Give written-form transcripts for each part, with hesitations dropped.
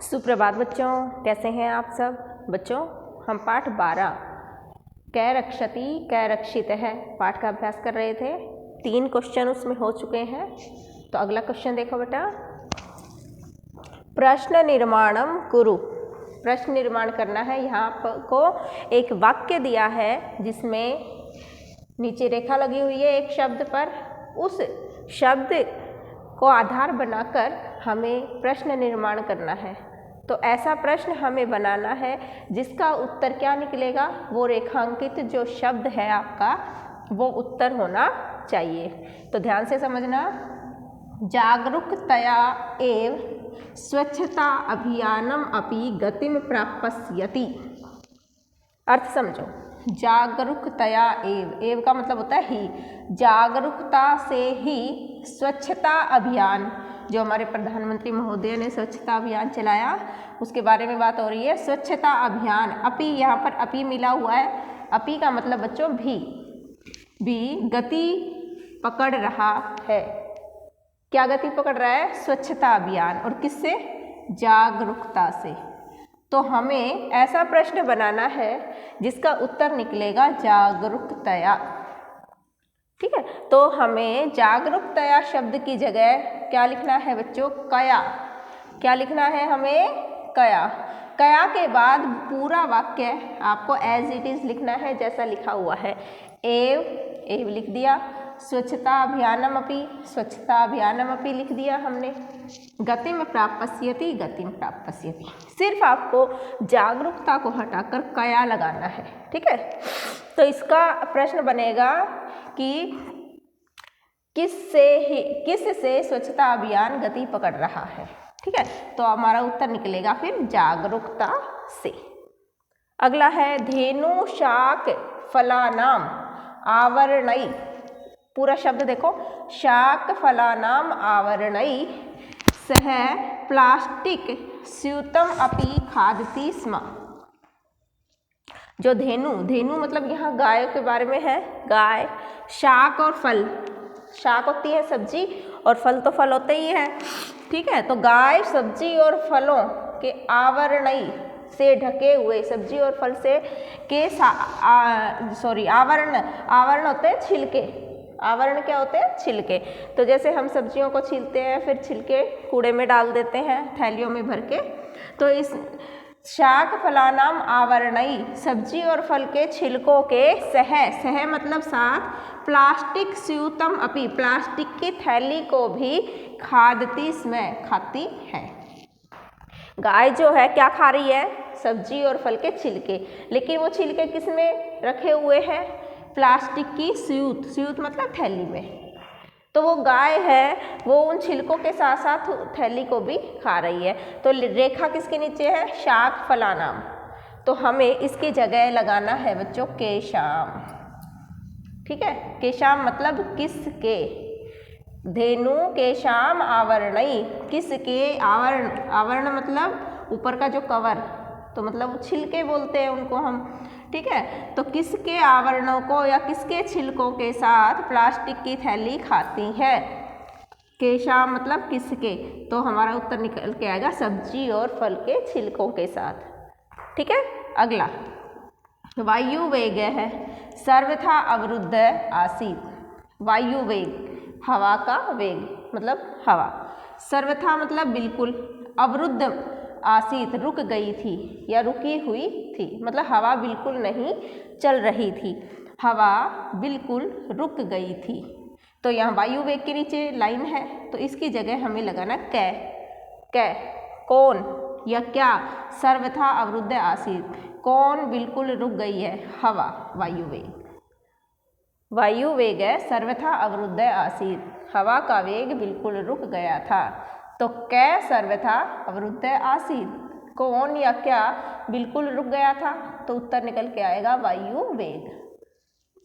सुप्रभात बच्चों, कैसे हैं आप सब। बच्चों, हम पाठ 12 कै रक्षति कै रक्षित है पाठ का अभ्यास कर रहे थे। 3 क्वेश्चन उसमें हो चुके हैं। तो अगला क्वेश्चन देखो बेटा। प्रश्न निर्माणम कुरु। प्रश्न निर्माण करना है। यहाँ को एक वाक्य दिया है जिसमें नीचे रेखा लगी हुई है एक शब्द पर। उस शब्द को आधार बनाकर हमें प्रश्न निर्माण करना है। तो ऐसा प्रश्न हमें बनाना है जिसका उत्तर क्या निकलेगा, वो रेखांकित जो शब्द है आपका वो उत्तर होना चाहिए। तो ध्यान से समझना। जागरूकतया एव स्वच्छता अभियानम अपि गतिम प्राप्स्यति। अर्थ समझो। जागरूकतया एव का मतलब होता है ही। जागरूकता से ही स्वच्छता अभियान, जो हमारे प्रधानमंत्री महोदय ने स्वच्छता अभियान चलाया उसके बारे में बात हो रही है। स्वच्छता अभियान, अपि यहाँ पर अपि मिला हुआ है। अपि का मतलब बच्चों भी गति पकड़ रहा है। क्या गति पकड़ रहा है? स्वच्छता अभियान। और किससे? जागरूकता से। तो हमें ऐसा प्रश्न बनाना है जिसका उत्तर निकलेगा जागरूकतया। ठीक है। तो हमें जागरूकतया शब्द की जगह क्या लिखना है बच्चों? कया। क्या लिखना है हमें? कया। कया के बाद पूरा वाक्य आपको एज इट इज लिखना है जैसा लिखा हुआ है। एव लिख दिया। स्वच्छता अभियानम अपि, स्वच्छता अभियानम अपि लिख दिया हमने। गतिम प्राप्स्यति, गतिम प्राप्स्यति। सिर्फ आपको जागरूकता को हटाकर कया लगाना है। ठीक है। तो इसका प्रश्न बनेगा कि किससे स्वच्छता अभियान गति पकड़ रहा है। ठीक है। तो हमारा उत्तर निकलेगा फिर जागरूकता से। अगला है धेनु शाक फलानाम आवरणई। पूरा शब्द देखो। शाक फलानाम आवरणई सह प्लास्टिक स्यूतम अपि खादति स्म। जो धेनु मतलब यहाँ गाय के बारे में है। गाय, शाक और फल। शाक होती है सब्जी और फल तो फल होते ही है। ठीक है। तो गाय सब्जी और फलों के आवरणई से ढके हुए, सब्जी और फल से के आवरण होते हैं छिलके। आवरण क्या होते हैं? छिलके। तो जैसे हम सब्जियों को छीलते हैं फिर छिलके कूड़े में डाल देते हैं थैलियों में भर के। तो इस शाक फलानाम आवरणई, सब्जी और फल के छिलकों के सह मतलब साथ, प्लास्टिक स्यूतम अपि, प्लास्टिक की थैली को भी खादती स्म, खाती है। गाय जो है क्या खा रही है? सब्जी और फल के छिलके। लेकिन वो छिलके किस में रखे हुए हैं? प्लास्टिक की स्यूत मतलब थैली में। तो वो गाय है वो उन छिलकों के साथ साथ थैली को भी खा रही है। तो रेखा किसके नीचे है? शाक फलानाम। तो हमें इसकी जगह लगाना है बच्चों केशाम। ठीक है। केशाम मतलब किसके। धेनु केशाम आवरणई, किसके आवरण। आवरण मतलब ऊपर का जो कवर, तो मतलब छिलके बोलते हैं उनको हम। ठीक है। तो किसके आवरणों को या किसके छिलकों के साथ प्लास्टिक की थैली खाती है। केशा मतलब किसके। तो हमारा उत्तर निकल के आएगा सब्जी और फल के छिलकों के साथ। ठीक है। अगला वायु वेग है सर्वथा अवरुद्ध आसीत। वायु वेग हवा का वेग मतलब हवा। सर्वथा मतलब बिल्कुल, अवरुद्ध आसीत रुक गई थी या रुकी हुई थी, मतलब हवा बिल्कुल नहीं चल रही थी, हवा बिल्कुल रुक गई थी। तो यहाँ वायु वेग के नीचे लाइन है तो इसकी जगह हमें लगाना कै। कौन या क्या? सर्वथा अवरुद्ध आसीत, कौन बिल्कुल रुक गई है? हवा, वायु वेग। वायु वेग है सर्वथा अवरुद्ध आसीत, हवा का वेग बिल्कुल रुक गया था। तो कै सर्वथा अवरुद्ध आसीत, कौन या क्या बिल्कुल रुक गया था। तो उत्तर निकल के आएगा वायु वेग।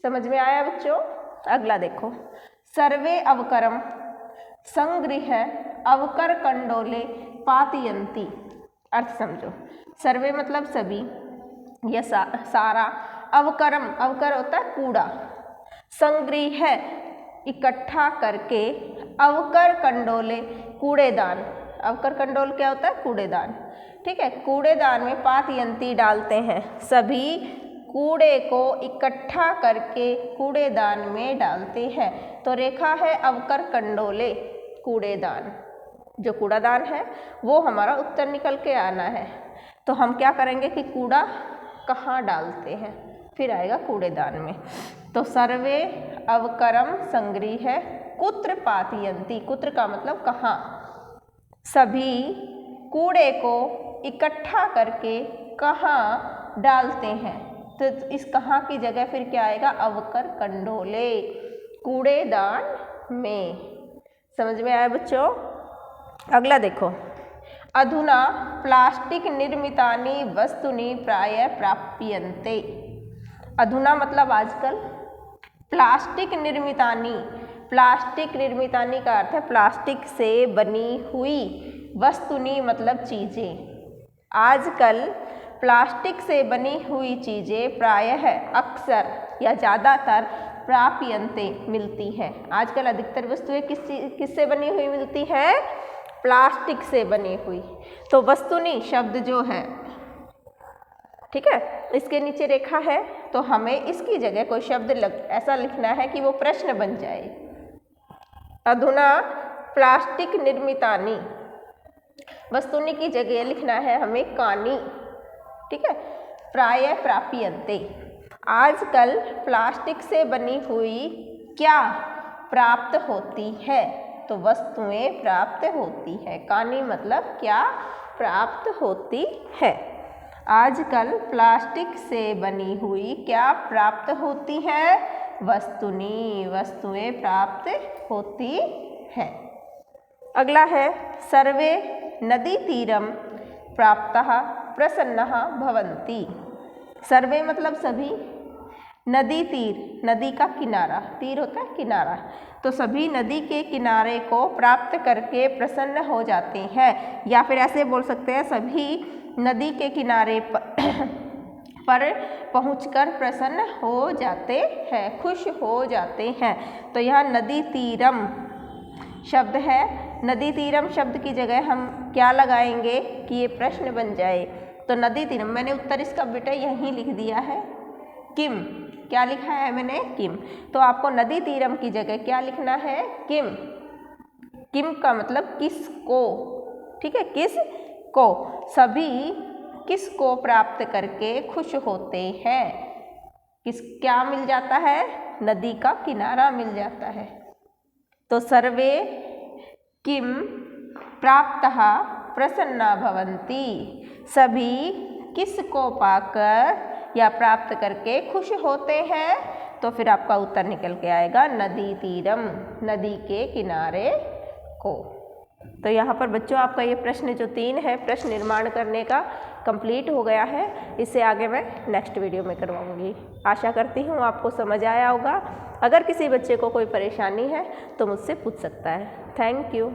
समझ में आया बच्चों। अगला देखो। सर्वे अवकरम संगृह अवकर कंडोले पातयन्ति। अर्थ समझो। सर्वे मतलब सभी या सारा। अवकरम, अवकर होता है कूड़ा। संगृह इकट्ठा करके, अवकर कंडोले कूड़ेदान, अवकर कंडोल क्या होता है? कूड़ेदान। ठीक है, कूड़ेदान में पातयंती डालते हैं, सभी कूड़े को इकट्ठा करके कूड़ेदान में डालते हैं। तो रेखा है अवकर कंडोले कूड़ेदान, जो कूड़ादान है वो हमारा उत्तर निकल के आना है। तो हम क्या करेंगे कि कूड़ा कहाँ डालते हैं, फिर आएगा कूड़ेदान में। तो सर्वे अवकरम संगृह्य कुत्र पातयन्ति, कुत्र का मतलब कहाँ, सभी कूड़े को इकट्ठा करके कहाँ डालते हैं। तो इस कहाँ की जगह फिर क्या आएगा? अवकर कंडोले कूड़ेदान में। समझ में आया बच्चों? अगला देखो, अधुना प्लास्टिक निर्मितानि वस्तुनि प्रायः प्राप्यन्ते। अधुना मतलब आजकल, प्लास्टिक निर्मितानि, प्लास्टिक निर्मितानि का अर्थ है प्लास्टिक से बनी हुई, वस्तुनि मतलब चीज़ें। आजकल प्लास्टिक से बनी हुई चीज़ें प्रायः अक्सर या ज़्यादातर प्राप्यन्ते मिलती हैं। आजकल अधिकतर वस्तुएं किससे बनी हुई मिलती हैं? प्लास्टिक से बनी हुई। तो वस्तुनि शब्द जो है, ठीक है, इसके नीचे रेखा है, तो हमें इसकी जगह कोई शब्द ऐसा लिखना है कि वो प्रश्न बन जाए। अधुना प्लास्टिक निर्मितानि, वस्तुनि की जगह लिखना है हमें कानि। ठीक है, प्रायः प्राप्यन्ते, आजकल प्लास्टिक से बनी हुई क्या प्राप्त होती है? तो वस्तुएं प्राप्त होती है। कानि मतलब क्या प्राप्त होती है। आजकल प्लास्टिक से बनी हुई क्या प्राप्त होती है? वस्तुनि, वस्तुएं प्राप्त होती है। अगला है, सर्वे नदी तीरम प्राप्तः प्रसन्नः भवन्ति। सर्वे मतलब सभी, नदी तीर, नदी का किनारा, तीर होता है किनारा, तो सभी नदी के किनारे को प्राप्त करके प्रसन्न हो जाते हैं। या फिर ऐसे बोल सकते हैं, सभी नदी के किनारे पर पहुंचकर प्रसन्न हो जाते हैं, खुश हो जाते हैं। तो यह नदी तीरम शब्द है। नदी तीरम शब्द की जगह हम क्या लगाएंगे कि ये प्रश्न बन जाए? तो नदी तीरम, मैंने उत्तर इसका बेटा यहीं लिख दिया है, किम। क्या लिखा है मैंने? किम। तो आपको नदी तीरम की जगह क्या लिखना है? किम। किम का मतलब किसको, ठीक है, किस को, सभी किसको प्राप्त करके खुश होते हैं? क्या मिल जाता है? नदी का किनारा मिल जाता है। तो सर्वे किम प्राप्तः प्रसन्ना भवन्ति, सभी किसको पाकर या प्राप्त करके खुश होते हैं? तो फिर आपका उत्तर निकल के आएगा नदी तीरम, नदी के किनारे को। तो यहाँ पर बच्चों आपका ये प्रश्न जो 3 है, प्रश्न निर्माण करने का कंप्लीट हो गया है। इससे आगे मैं नेक्स्ट वीडियो में करवाऊँगी। आशा करती हूँ आपको समझ आया होगा। अगर किसी बच्चे को कोई परेशानी है तो मुझसे पूछ सकता है। Thank you.